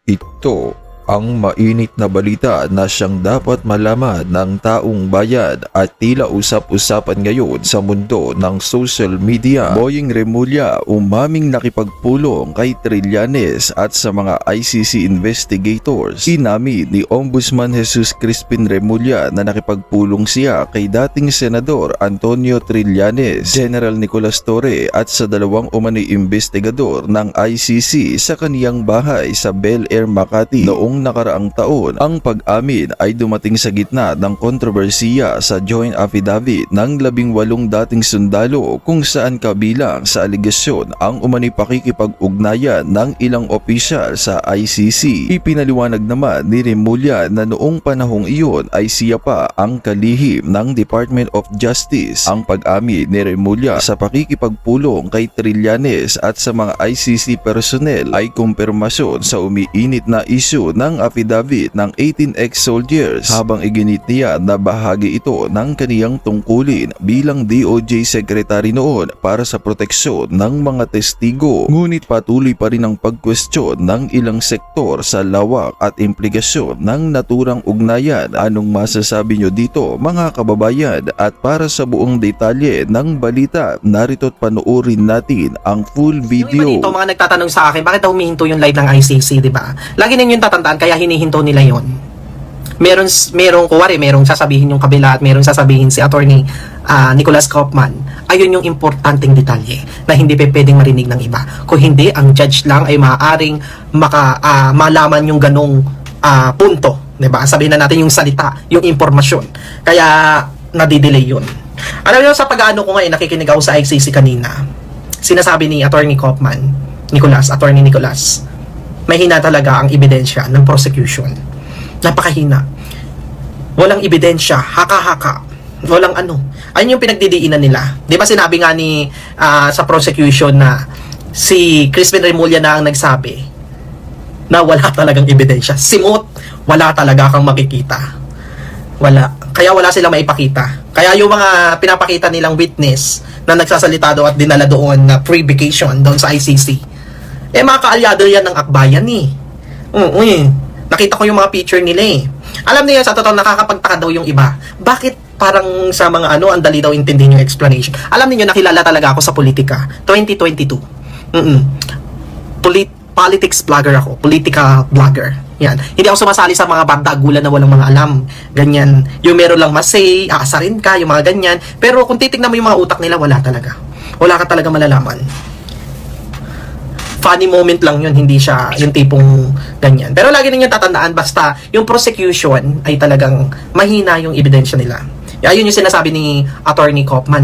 Ito ang mainit na balita na siyang dapat malaman ng taong bayan at tila usap-usapan ngayon sa mundo ng social media. Boyeng Remulla umaming nakipagpulong kay Trillanes at sa mga ICC investigators. Inamin ni Ombudsman Jesus Crispin Remulla na nakipagpulong siya kay dating Senador Antonio Trillanes, General Nicolas Torre at sa dalawang umano'y investigador ng ICC sa kaniyang bahay sa Bel Air, Makati noong nakaraang taon. Ang pag-amin ay dumating sa gitna ng kontrobersiya sa joint affidavit ng 18 dating sundalo kung saan kabilang sa aligasyon ang umano'y pakikipag-ugnayan ng ilang opisyal sa ICC. Ipinaliwanag naman ni Remulla na noong panahong iyon ay siya pa ang kalihim ng Department of Justice. Ang pag-amin ni Remulla sa pakikipagpulong kay Trillanes at sa mga ICC personnel ay kumpirmasyon sa umiinit na isyu ng affidavit ng 18 ex-soldiers, habang iginit niya na bahagi ito ng kaniyang tungkulin bilang DOJ Secretary noon para sa proteksyon ng mga testigo. Ngunit patuloy pa rin ang pagkwestiyon ng ilang sektor sa lawak at implikasyon ng naturang ugnayan. Anong masasabi nyo dito mga kababayan? At para sa buong detalye ng balita, narito't panoorin natin ang full video. Yung iba dito, mga nagtatanong sa akin, bakit daw humihinto yung live ng ICC, di ba? Lagi ninyong tatandaan, kaya hinihinto nila yon. Merong sasabihin yung kabila at merong sasabihin si Attorney Nicolas Kaufman. Ayun yung importanteng detalye na hindi pwedeng marinig ng iba. Kung hindi, ang judge lang ay maaaring malaman yung ganong punto. Diba? Sabihin na natin yung salita, yung impormasyon. Kaya nadidelay yun. Alam niyo, sa pag-ano ko ngayon, nakikinig ako sa ICC kanina. Sinasabi ni Attorney Kaufman, Attorney Nicolas, mahina talaga ang ebidensya ng prosecution. Napakahina. Walang ebidensya, haka-haka. Walang ano. Ayun yung pinagdidiinan nila. Di ba sinabi nga ni sa prosecution na si Crispin Remulla na ang nagsabi na wala talagang ebidensya. Simot, wala talaga kang makikita. Wala. Kaya wala silang maipakita. Kaya yung mga pinapakita nilang witness na nagsasalita doon at dinala doon na pre-vacation doon sa ICC, mga kaalyado yan ng akbayan Nakita ko yung mga picture nila Alam niyo, sa totoo nakakapagtaka daw yung iba. Bakit parang sa mga ang dali daw intindihin yung explanation? Alam niyo, nakilala talaga ako sa politika. 2022. Politics vlogger ako. Political vlogger. Yan. Hindi ako sumasali sa mga bandagulan na walang mga alam. Ganyan. Yung meron lang masay, aasarin ka, yung mga ganyan. Pero kung titignan mo yung mga utak nila, wala talaga. Wala ka talaga malalaman. Funny moment lang yun, hindi siya yung tipong ganyan. Pero lagi ninyong tatandaan, basta yung prosecution ay talagang mahina yung ebidensya nila. Ayun yung sinasabi ni Attorney Kaufman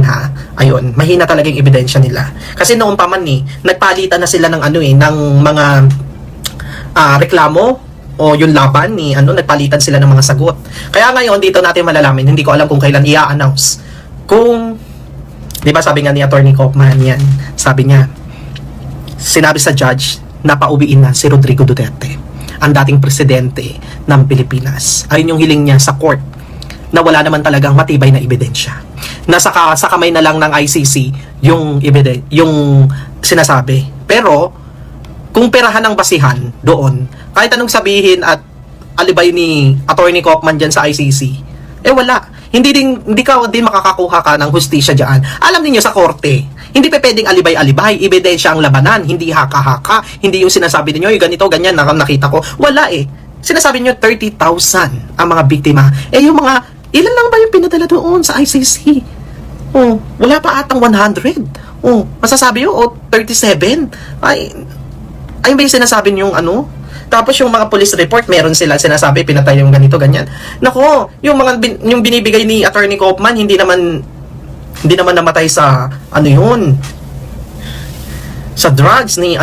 Ayun, mahina talaga yung ebidensya nila. Kasi noon pa man nagpalitan na sila ng ng mga reklamo o yung laban nagpalitan sila ng mga sagot. Kaya ngayon dito natin malalaman, hindi ko alam kung kailan i-announce. Kung, di ba sabi nga ni Attorney Kaufman yan, sabi niya, sinabi sa judge na pauwiin na si Rodrigo Duterte, ang dating presidente ng Pilipinas. Ayun yung hiling niya sa court na wala naman talagang matibay na ebidensya. Nasa kamay na lang ng ICC yung sinasabi. Pero kung perahan ng basihan doon, kahit anong sabihin at alibay ni Attorney Kaufman dyan sa ICC, wala. Hindi ka din makakakuha ka ng hustisya dyan. Alam niyo sa korte, hindi pa pwedeng alibay-alibay, ebidensya ang labanan, hindi haka-haka, hindi yung sinasabi niyo, ganito, ganyan, nakita ko. Wala Sinasabi niyo 30,000 ang mga biktima. Yung mga, ilan lang ba yung pinadala doon sa ICC? Wala pa atang 100. Masasabi yun, 37. Ay ba yung sinasabi niyong Tapos yung mga police report, meron sila sinasabi, pinatay yung ganito, ganyan. Nako, yung binibigay ni Attorney Kaufman, hindi naman namatay sa sa drugs ni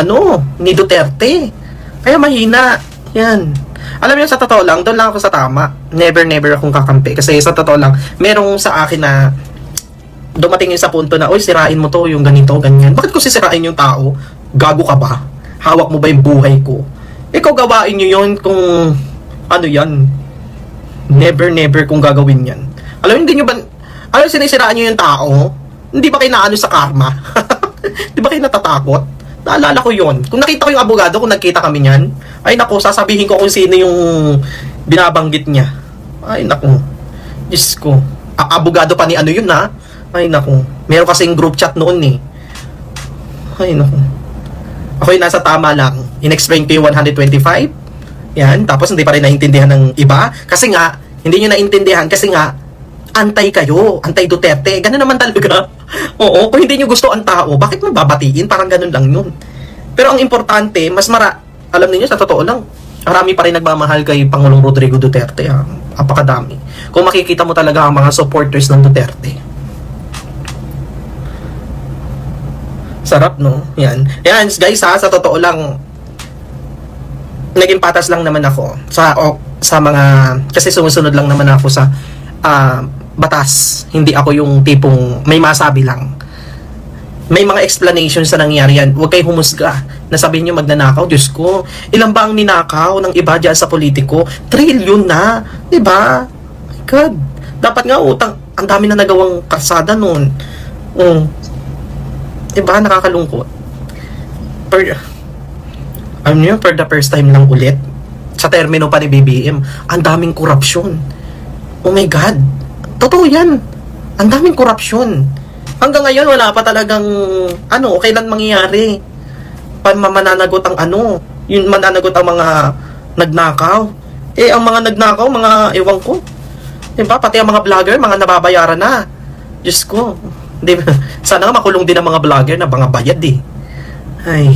Duterte. Kaya mahina yan. Alam niyo, sa totoo lang, doon lang ako sa tama. Never akong kakampi. Kasi sa totoo lang, merong sa akin na dumating yun sa punto na, sirain mo to, yung ganito, ganyan. Bakit ko sisirain yung tao? Gago ka ba? Hawak mo ba yung buhay ko? Ikaw gawain nyo yun kung yan. Never kung gagawin yan. Alam, hindi nyo ba, sinisiraan nyo yung tao? Hindi ba kayo naano sa karma? Di ba kayo natatakot? Naalala ko yon. Kung nakita ko yung abogado, kung nagkita kami niyan, ay naku, sasabihin ko kung sino yung binabanggit niya. Ay naku, Diyos ko. Abogado pa ni ano yun ha? Ay naku, meron kasing group chat noon eh. Ay naku. Ako yung nasa tama lang. In-explain ko yung 125. Yan, tapos hindi pa rin naintindihan ng iba. Kasi nga, hindi nyo naintindihan kasi nga, antay kayo, antay Duterte. Ganun naman talaga. Oo, kung hindi nyo gusto ang tao, bakit mo babatiin? Parang ganun lang yun. Pero ang importante, alam niyo sa totoo lang, marami pa rin nagmamahal kay Pangulong Rodrigo Duterte. Apakadami. Kung makikita mo talaga ang mga supporters ng Duterte. Sarap, no? Yan. Yan, guys, sa totoo lang, naging patas lang naman ako sa mga, kasi sumusunod lang naman ako sa batas. Hindi ako yung tipong may masabi lang. May mga explanations sa nangyari yan. Huwag kayo humusga. Nasabihin nyo magnanakaw. Diyos ko, ilan ba ang ninakaw ng iba dyan sa politiko? Trillion na. Diba? My God. Dapat nga utang. Ang dami na nagawang karsada nun. Diba? Nakakalungkot. For the first time lang ulit, sa termino pa ni BBM, ang daming korupsyon. Oh my God. Totoo yan. Ang daming korupsyon. Hanggang ngayon, wala pa talagang, kailan mangyayari. Mananagot ang yung mananagot ang mga nagnakaw. Ang mga nagnakaw, mga ewan ko. Diba? Pati ang mga vlogger, mga nababayaran na. Diyos ko. Diba? Sana nga makulong din ang mga vlogger na mga bayad eh. Ay,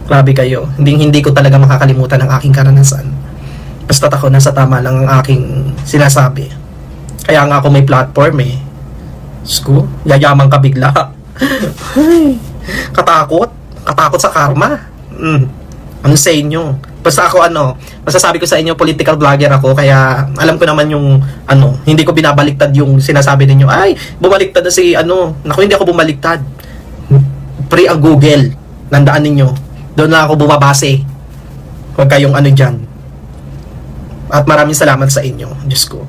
grabe kayo. Hindi ko talaga makakalimutan ang aking karanasan. Basta ako nasa tama lang ang aking sinasabi. Kaya nga ako may platform eh. Sko, yayaman ka bigla. Ay, katakot sa karma. Ano sa inyo? Basta ako masasabi ko sa inyo, political vlogger ako, kaya alam ko naman yung hindi ko binabaliktad yung sinasabi ninyo. Ay, bumaliktad na si naku, hindi ako bumaliktad. Free ang Google. Nandaan ninyo. Doon na ako bumabase. Huwag kayong dyan. At maraming salamat sa inyo. Diyos ko.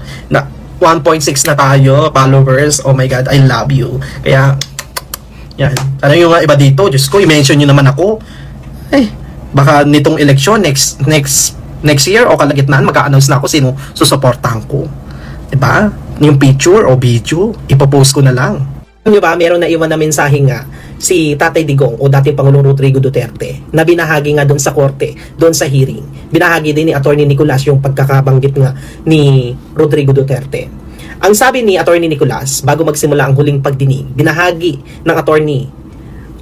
1.6 na tayo, followers. Oh my God, I love you. Kaya, yan. Ano yung iba dito? Diyos ko, i-mention nyo naman ako. Baka nitong eleksyon, next year o kalagitnaan, mag-a-announce na ako sino susuportahan ko. Diba? Yung picture o video, ipopost ko na lang. Alam nyo ba, meron na iwan na mensahe nga si Tatay Digong o dating Pangulong Rodrigo Duterte na binahagi nga doon sa korte, doon sa hearing. Binahagi din ni Atty. Nicolas yung pagkakabanggit nga ni Rodrigo Duterte. Ang sabi ni Atty. Nicolas, bago magsimula ang huling pagdinig, binahagi ng attorney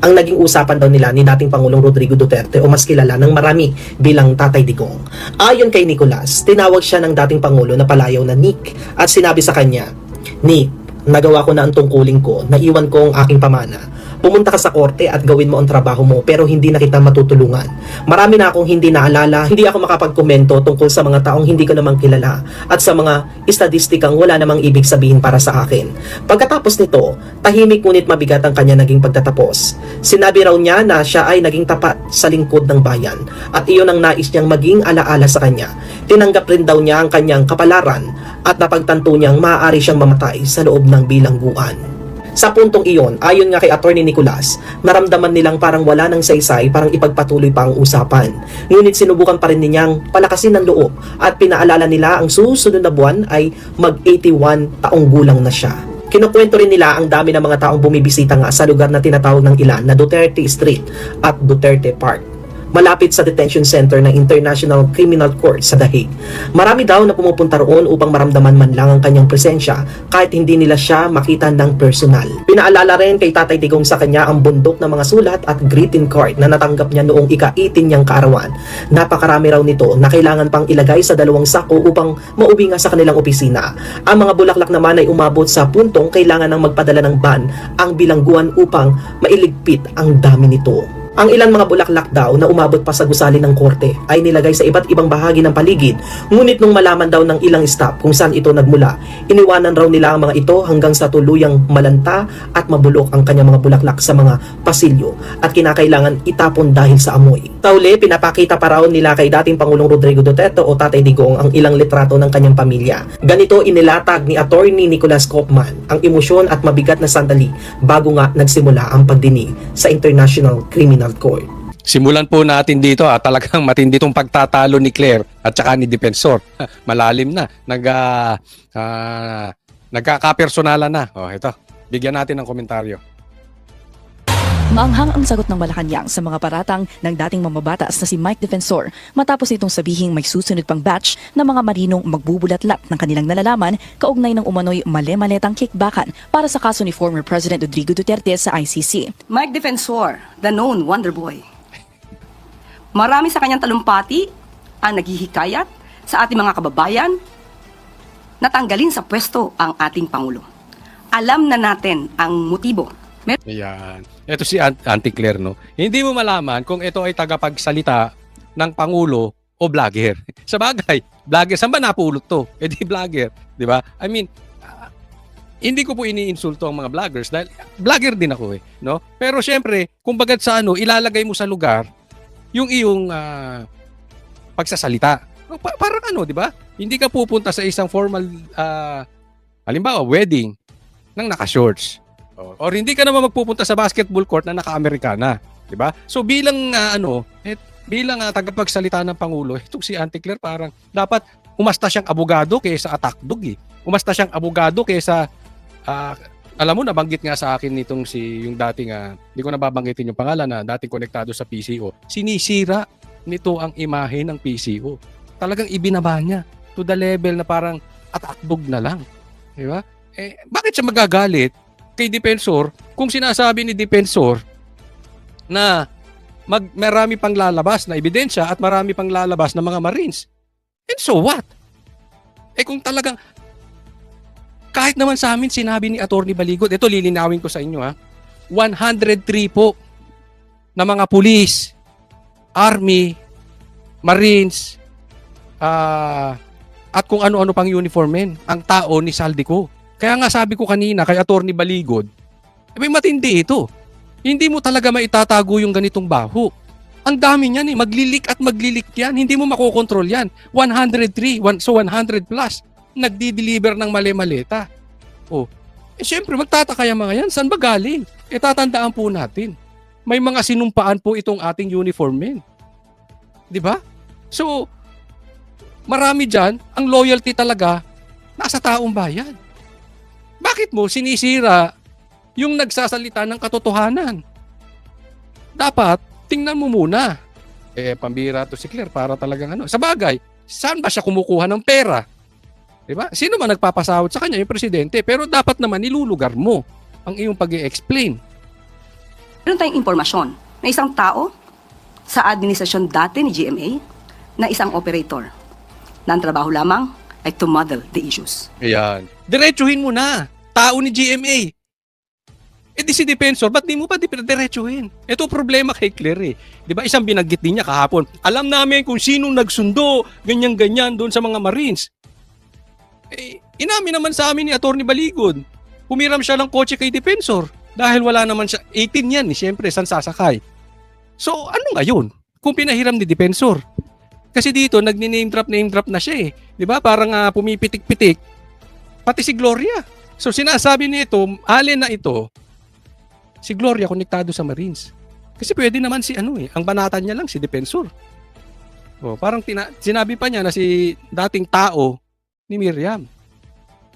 ang naging usapan daw nila ni dating Pangulong Rodrigo Duterte o mas kilala ng marami bilang Tatay Digong. Ayon kay Nicolas, tinawag siya ng dating Pangulo na palayaw na Nick at sinabi sa kanya, Nick, nagawa ko na ang tungkulin ko, naiwan ko ang aking pamana. Pumunta ka sa korte at gawin mo ang trabaho mo pero hindi na kita matutulungan. Marami na akong hindi naalala, hindi ako makapagkomento tungkol sa mga taong hindi ko namang kilala at sa mga estadistikang wala namang ibig sabihin para sa akin. Pagkatapos nito, tahimik ngunit mabigat ang kanya naging pagtatapos. Sinabi raw niya na siya ay naging tapat sa lingkod ng bayan at iyon ang nais niyang maging alaala sa kanya. Tinanggap rin daw niya ang kanyang kapalaran at napagtanto niyang maaari siyang mamatay sa loob ng bilangguan. Sa puntong iyon, ayon nga kay Atty. Nicolas, naramdaman nilang parang wala ng saysay, parang ipagpatuloy pa ang usapan. Ngunit sinubukan pa rin niyang palakasin ng loob at pinaalala nila ang susunod na buwan ay mag-81 taong gulang na siya. Kinukwento rin nila ang dami ng mga taong bumibisita nga sa lugar na tinatawag ng ilan na Duterte Street at Duterte Park, malapit sa detention center ng International Criminal Court sa The Hague. Marami daw na pumupunta roon upang maramdaman man lang ang kanyang presensya kahit hindi nila siya makita ng personal. Pinaalala rin kay Tatay Digong sa kanya ang bundok ng mga sulat at greeting card na natanggap niya noong ika-18 niyang kaarawan. Napakarami raw nito na kailangan pang ilagay sa 2 sako upang mauwi nga sa kanilang opisina. Ang mga bulaklak naman ay umabot sa puntong kailangan ng magpadala ng van ang bilangguan upang mailigpit ang dami nito. Ang ilang mga bulaklak daw na umabot pa sa gusali ng korte ay nilagay sa iba't ibang bahagi ng paligid, ngunit nung malaman daw ng ilang staff kung saan ito nagmula, iniwanan raw nila ang mga ito hanggang sa tuluyang malanta at mabulok ang kanyang mga bulaklak sa mga pasilyo at kinakailangan itapon dahil sa amoy. Tauli, pinapakita pa raw nila kay dating Pangulong Rodrigo Duterte o Tatay Digong ang ilang litrato ng kanyang pamilya. Ganito inilatag ni Attorney Nicolas Kopman ang emosyon at mabigat na sandali bago nga nagsimula ang pagdinig sa International Criminal Court. Simulan po natin dito talagang matindi itong pagtatalo ni Claire at saka ni Defensor. Malalim na. Nagkakapersonalan na. Ito. Bigyan natin ng komentaryo. Maanghang ang sagot ng Malacanang sa mga paratang ng dating mamabatas na si Mike Defensor matapos itong sabihing may susunod pang batch ng mga marinong magbubulatlat ng kanilang nalalaman kaugnay ng umano'y male-maletang kickbackan para sa kaso ni former President Rodrigo Duterte sa ICC. Mike Defensor, the known Wonder Boy. Marami sa kanyang talumpati ang naghihikayat sa ating mga kababayan na tanggalin sa pwesto ang ating Pangulo. Alam na natin ang motibo. Ayan. Ito si Auntie Claire, no? Hindi mo malaman kung ito ay tagapagsalita ng Pangulo o vlogger. Sa bagay, vlogger, saan ba napulot to? Di vlogger, di ba? I mean, hindi ko po iniinsulto ang mga vloggers dahil vlogger din ako no? Pero syempre, kung bagat sa ilalagay mo sa lugar yung iyong pagsasalita. Parang di ba? Hindi ka pupunta sa isang formal, halimbawa, wedding ng naka-shorts. Or hindi ka naman magpupunta sa basketball court na naka-Amerikana, 'di ba? So bilang bilang tagapagsalita ng Pangulo, itong si Auntie Claire parang dapat umasta siyang abogado kaysa atakdog . Umasta siyang abogado kaysa alam mo, nabanggit nga sa akin nitong yung dating hindi ko nababanggitin yung pangalan na dating konektado sa PCO. Sinisira nito ang imahe ng PCO. Talagang ibinaba niya to the level na parang atakdog na lang, 'di ba? Bakit siya magagalit kay Defensor kung sinasabi ni Defensor na marami pang lalabas na ebidensya at marami pang lalabas na mga Marines? And so what? Kung talagang kahit naman sa amin sinabi ni Attorney Baligod, ito lilinawin ko sa inyo 103 po na mga pulis, army, Marines, at kung ano-ano pang uniform men ang tao ni Saldico. Kaya nga sabi ko kanina kay Attorney Baligod, may matindi ito. Hindi mo talaga maitatago yung ganitong baho. Ang dami niyan maglilik at maglilik yan. Hindi mo makokontrol yan. 103, so 100 plus, nagdi-deliver ng mali-maleta. Siyempre magtataka yung mga yan. Saan ba galing? Tatandaan po natin. May mga sinumpaan po itong ating uniform men. Di ba? So, marami dyan, ang loyalty talaga nasa taong bayan. Bakit mo sinisira yung nagsasalita ng katotohanan? Dapat, tingnan mo muna. Pambira to si Claire para talagang Sa bagay, saan ba siya kumukuha ng pera? Diba? Sino man nagpapasahod sa kanya? Yung presidente. Pero dapat naman nilulugar mo ang iyong pag-i-explain. Meron tayong impormasyon na isang tao sa administrasyon dati ni GMA na isang operator na ang trabaho lamang ay to model the issues. Ayan. Diretsuhin mo na. Tao ni GMA. Di si Defensor, ba't di mo pa diretsuhin? Ito problema kay Claire Di ba isang binanggit din niya kahapon. Alam namin kung sino nagsundo, ganyan-ganyan doon sa mga Marines. Inamin naman sa amin ni Attorney Baligod. Humiram siya ng kotse kay Defensor. Dahil wala naman siya, 18 yan siyempre, saan sasakay? So ano ngayon? Kung pinahiram ni Defensor. Kasi dito, name drop na siya Di ba? Parang pumipitik-pitik. Pati si Gloria. So sinasabi nito, alin na ito, si Gloria konektado sa Marines. Kasi pwede naman si ang banatan niya lang si Defensor. Parang sinabi pa niya na si dating tao ni Miriam.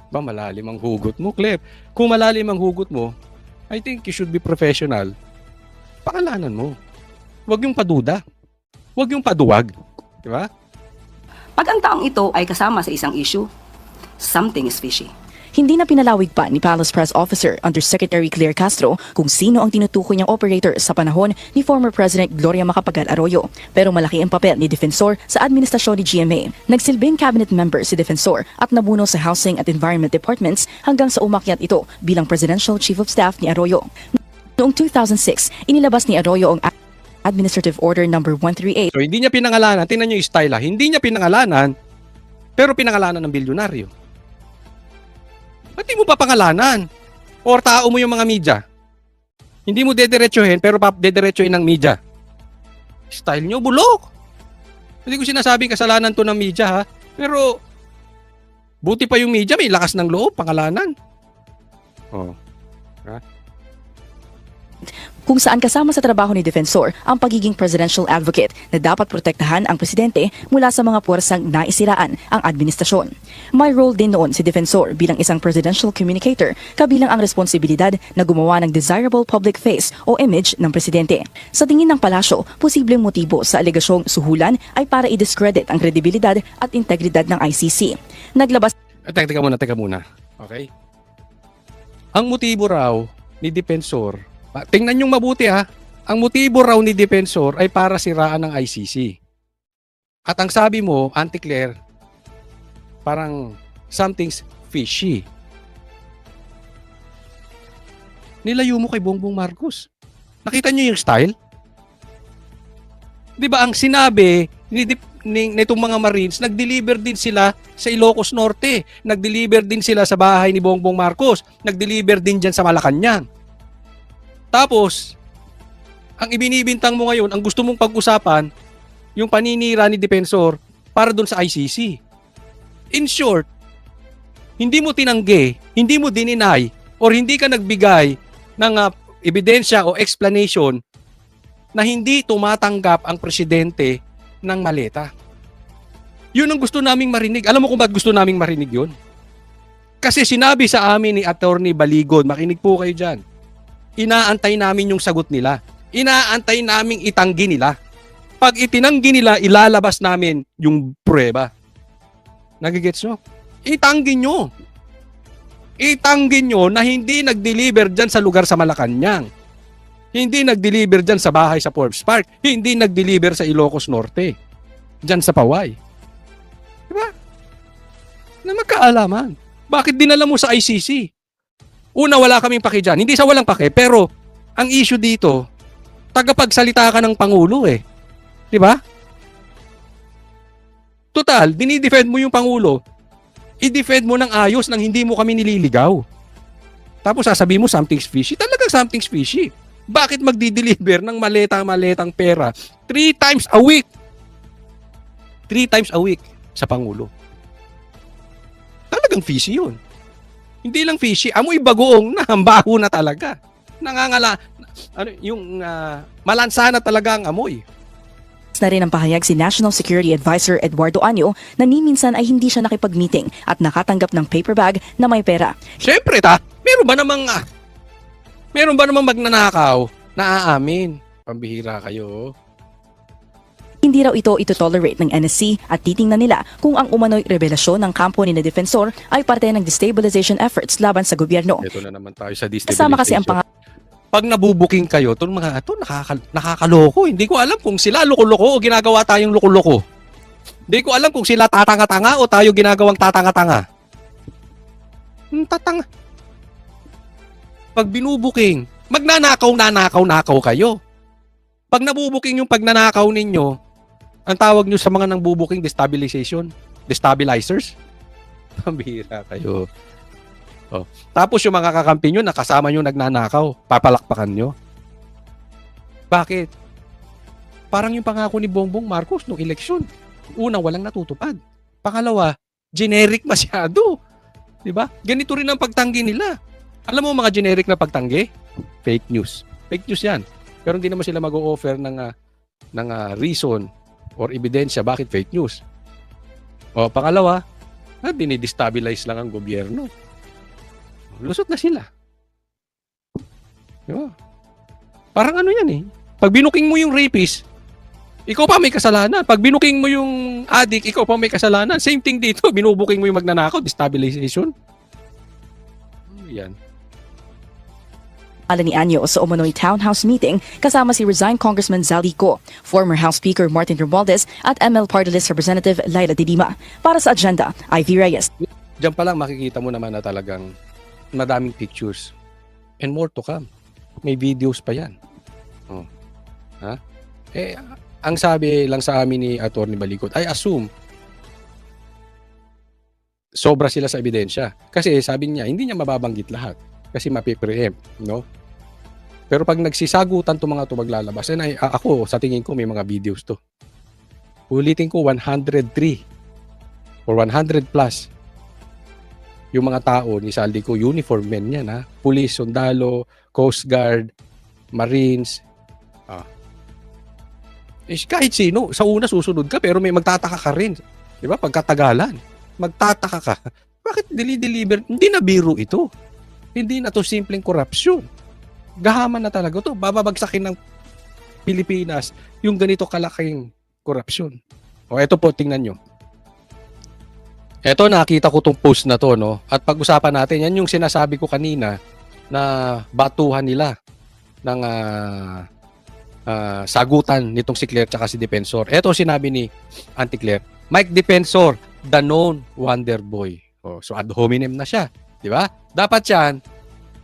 Ba malalim ang hugot mo, Clef? Kung malalim ang hugot mo, I think you should be professional. Pakalanan mo. Huwag yung paduda. Huwag yung paduwag. Di ba? Pag ang taong ito ay kasama sa isang issue, something is fishy. Hindi na pinalawig pa ni Palace Press Officer Undersecretary Claire Castro kung sino ang tinutukoy niyang operator sa panahon ni former President Gloria Macapagal Arroyo. Pero malaki ang papel ni Defensor sa administrasyon ni GMA. Nagsilbing cabinet member si Defensor at nabuno sa Housing at Environment Departments hanggang sa umakyat ito bilang Presidential Chief of Staff ni Arroyo. Noong 2006, inilabas ni Arroyo ang Administrative Order No. 138. So hindi niya pinangalanan, tingnan niyo yung style hindi niya pinangalanan, pero pinangalanan ng bilyonaryo. Ba't di mo pa pangalanan? Or tao mo yung mga media? Hindi mo dediretsuhin, pero dediretsuhin ng media. Style nyo, bulok. Hindi ko sinasabing kasalanan to ng media, ha? Pero, buti pa yung media, may lakas ng loob, pangalanan. Oh. Kung saan kasama sa trabaho ni Defensor ang pagiging presidential advocate na dapat protektahan ang presidente mula sa mga puwersang naisiraan ang administrasyon. May role din noon si Defensor bilang isang presidential communicator, kabilang ang responsibilidad na gumawa ng desirable public face o image ng presidente. Sa tingin ng palasyo, posibleng motibo sa alegasyong suhulan ay para i-discredit ang kredibilidad at integridad ng ICC. Naglabas Teka muna. Okay? Ang motibo raw ni Defensor, tingnan yung mabuti, ha, ang motibo raw ni Defensor ay para siraan ng ICC. At ang sabi mo, Auntie Claire, parang something's fishy. Nilayo mo kay Bongbong Marcos. Nakita niyo yung style? Di ba ang sinabi nitong mga Marines, nag-deliver din sila sa Ilocos Norte. Nag-deliver din sila sa bahay ni Bongbong Marcos. Nag-deliver din dyan sa Malacanang. Tapos, ang ibinibintang mo ngayon, ang gusto mong pag-usapan, yung paninira ni Defensor para dun sa ICC. In short, hindi mo tinanggi, hindi mo dininay, or hindi ka nagbigay ng ebidensya o explanation na hindi tumatanggap ang presidente ng maleta. Yun ang gusto naming marinig. Alam mo kung ba't gusto naming marinig yun? Kasi sinabi sa amin ni Attorney Baligod, makinig po kayo dyan, inaantay namin yung sagot nila. Inaantay naming itanggi nila. Pag itinanggi nila, ilalabas namin yung prueba. Nagigets nyo? Itanggi nyo. Itanggi nyo na hindi nag-deliver dyan sa lugar sa Malacanang. Hindi nag-deliver dyan sa bahay sa Forbes Park. Hindi nag-deliver sa Ilocos Norte. Dyan sa Paway. Diba? Na magkaalaman. Bakit dinala mo sa ICC? Una, wala kaming paki dyan. Hindi sa walang paki, pero ang issue dito, tagapagsalita ka ng Pangulo eh. Di ba? Total, dinidefend mo yung Pangulo, i-defend mo ng ayos nang hindi mo kami nililigaw. Tapos sasabihin mo something's fishy. Talagang something's fishy. Bakit magdi-deliver ng maletang pera 3 times a week? 3 times a week sa Pangulo. Talagang fishy yun. Hindi lang fishy, amoy bagoong na, baho na talaga. Nangangala, malansa na talaga ang amoy. na rin ang pahayag si National Security Advisor Eduardo Año na ni minsan ay hindi siya nakipag-meeting at nakatanggap ng paper bag na may pera. Siyempre meron ba namang magnanakaw na aamin? Pambihira kayo. Hindi raw ito itotolerate ng NSC at titingnan nila kung ang umano'y revelasyon ng kampo ni na Defensor ay parte ng destabilization efforts laban sa gobyerno. Ito na naman tayo sa destabilization. Kasama kasi ang pag nabubuking kayo, itong mga ito, nakakaloko. Hindi ko alam kung sila loko-loko o ginagawa tayong loko-loko. Hindi ko alam kung sila tatanga-tanga o tayo ginagawang tatanga-tanga. Tatanga. Pag binubuking, magnanakaw kayo. Pag nabubuking yung pagnanakaw ninyo, ang tawag nyo sa mga nang bubuking destabilizers. Pambihira kayo. Oh. Tapos yung mga kakampi nyo, nakasama nyo nagnanakaw, papalakpakan nyo. Bakit? Parang yung pangako ni Bongbong Marcos nung eleksyon. Unang, walang natutupad. Pangalawa, generic masyado. Diba? Ganito rin ang pagtanggi nila. Alam mo mga generic na pagtanggi? Fake news. Fake news yan. Pero hindi naman sila mag-o-offer ng reason or ebidensya bakit fake news. O, pangalawa, dinidestabilize lang ang gobyerno. Lusot na sila. Diba? Parang ano yan eh. Pag binuking mo yung rapist, ikaw pa may kasalanan. Pag binuking mo yung addict, ikaw pa may kasalanan. Same thing dito. Binubuking mo yung magnanakaw, destabilization. Yan. Ala ni Año sa umano'y townhouse meeting kasama si resigned Congressman Zalico, former House Speaker Martin Romualdez at ML Party List Representative Laila de Lima. Para sa agenda, Ivy Reyes. Diyan pa lang makikita mo naman na talagang madaming pictures. And more to come. May videos pa yan. Oh. Ha? Ang sabi lang sa amin ni Atty. Baligod, I assume sobra sila sa ebidensya. Kasi sabi niya, hindi niya mababanggit lahat. Kasi mapipreempt, no? Pero pag nagsisagutan to mga to maglalabas, and ako, sa tingin ko, may mga videos to. Ulitin ko, 103 or 100 plus yung mga tao ni Saldico, uniform men yan, ha? Police, sundalo, Coast Guard, Marines. Kahit sino, sa una susunod ka, pero may magtataka ka rin. Di ba? Pagkatagalan, magtataka ka. Bakit deliver? Hindi na biro ito. Hindi na to simpleng korupsyon. Gahaman na talaga to. Bababagsakin ng Pilipinas yung ganito kalaking korupsyon. O eto po, tingnan nyo. Eto, nakita ko tong post na to, no? At pag-usapan natin, yan yung sinasabi ko kanina na batuhan nila ng sagutan nitong si Claire tsaka si Defensor. Eto sinabi ni Auntie Claire, Mike Defensor, the known wonder boy. So ad hominem na siya, di ba? Dapat yan,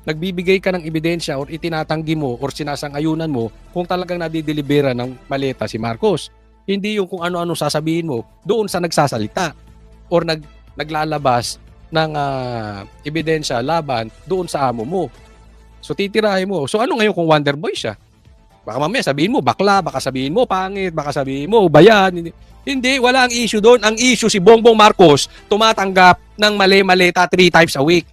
nagbibigay ka ng ebidensya or itinatanggi mo or sinasang-ayunan mo kung talagang nadidelibera ng maleta si Marcos. Hindi yung kung ano-ano sasabihin mo doon sa nagsasalita or naglalabas ng ebidensya laban doon sa amo mo. So titirahin mo. So ano ngayon kung wonder boy siya? Baka mamaya sabihin mo bakla, baka sabihin mo pangit, baka sabihin mo bayan. Hindi, wala ang issue doon. Ang issue si Bongbong Marcos tumatanggap ng mali-maleta 3 times a week.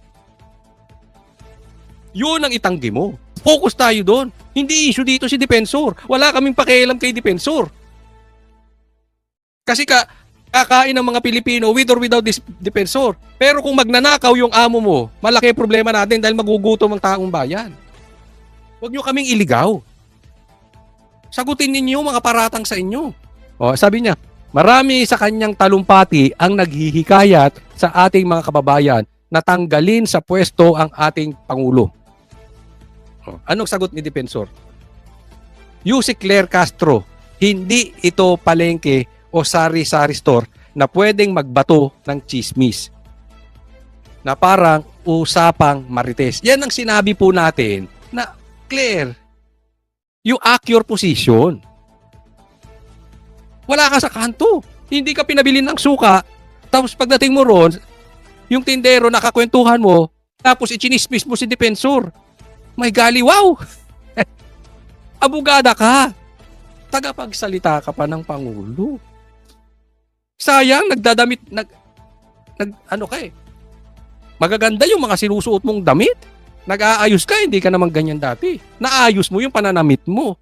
Yun ang itanggi mo. Focus tayo doon. Hindi issue dito si Defensor. Wala kaming pakialam kay Defensor. Kasi kakain ng mga Pilipino with or without this Defensor. Pero kung magnanakaw yung amo mo, malaki problema natin dahil magugutom ang taong bayan. Huwag nyo kaming iligaw. Sagutin ninyo mga paratang sa inyo. O, sabi niya, marami sa kanyang talumpati ang naghihikayat sa ating mga kababayan na tanggalin sa pwesto ang ating Pangulo. O, anong sagot ni Defensor? Si Claire Castro, hindi ito palengke o sari-sari store na pwedeng magbato ng chismis. Na parang usapang marites. Yan ang sinabi po natin na, Claire, you act your position. Wala ka sa kanto. Hindi ka pinabili ng suka. Tapos pagdating mo ron, yung tindero nakakwentuhan mo, tapos ichinismis mo si Defensor. May gali, wow! Abogada ka. Tagapagsalita ka pa ng Pangulo. Sayang, nagdadamit, ano ka eh. Magaganda yung mga sinusuot mong damit. Nag-aayos ka, hindi ka naman ganyan dati. Naayos mo yung pananamit mo.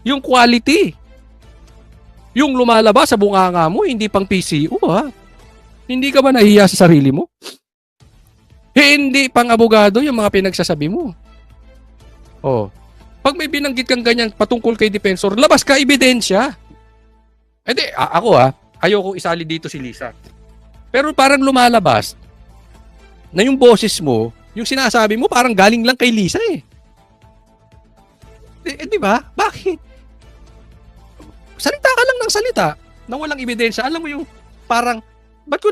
Yung quality. Yung lumalabas sa bunganga mo, hindi pang PCO, ha? Hindi ka ba nahiya sa sarili mo? Hindi pang abogado yung mga pinagsasabi mo. Oh. Pag may binanggit kang ganyan patungkol kay Defensor, labas ka ebidensya. Hindi, ako ayoko isali dito si Lisa. Pero parang lumalabas na yung boses mo, yung sinasabi mo parang galing lang kay Lisa eh. Di ba? Bakit? Salita ka lang ng salita na walang ebidensya. Alam mo yung parang, ba't ko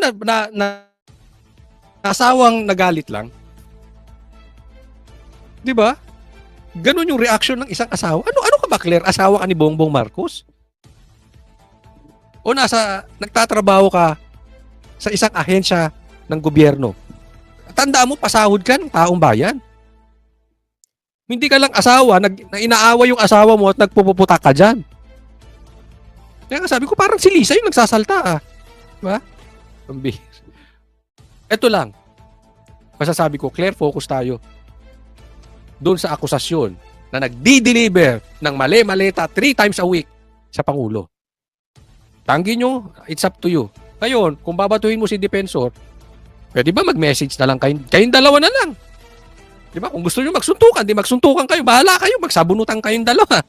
asawang nagalit lang? Di ba? Ganun yung reaction ng isang asawa. Ano ka ba, Claire? Asawa ka ni Bongbong Marcos? O nagtatrabaho ka sa isang ahensya ng gobyerno? Tandaan mo, pasahod ka ng taong bayan. Hindi ka lang asawa, na inaawa yung asawa mo at nagpupuputak ka dyan. Kaya nga sabi ko, parang si Lisa yung nagsasalta. Diba? Ito lang. Masasabi ko, Claire, focus tayo doon sa akusasyon na nagdi-deliver ng mali-maleta 3 times a week sa Pangulo. Tanggi nyo, it's up to you. Ngayon, kung babatuhin mo si Defensor, pwede ba mag-message na lang kayong dalawa na lang? Di ba? Kung gusto nyo magsuntukan, di magsuntukan kayo. Bahala kayo, magsabunutan kayong dalawa.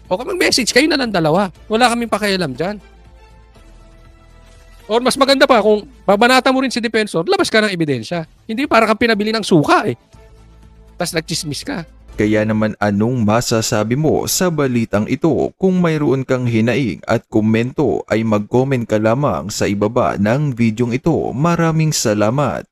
O kung mag-message kayo na lang dalawa. Wala kaming pakialam dyan. Or mas maganda pa, kung babanata mo rin si Defensor, labas ka ng ebidensya. Hindi para kang pinabili ng suka eh. Tapos nagchismis ka. Kaya naman anong masasabi mo sa balitang ito? Kung mayroon kang hinaing at komento ay mag-comment ka lamang sa ibaba ng videong ito. Maraming salamat.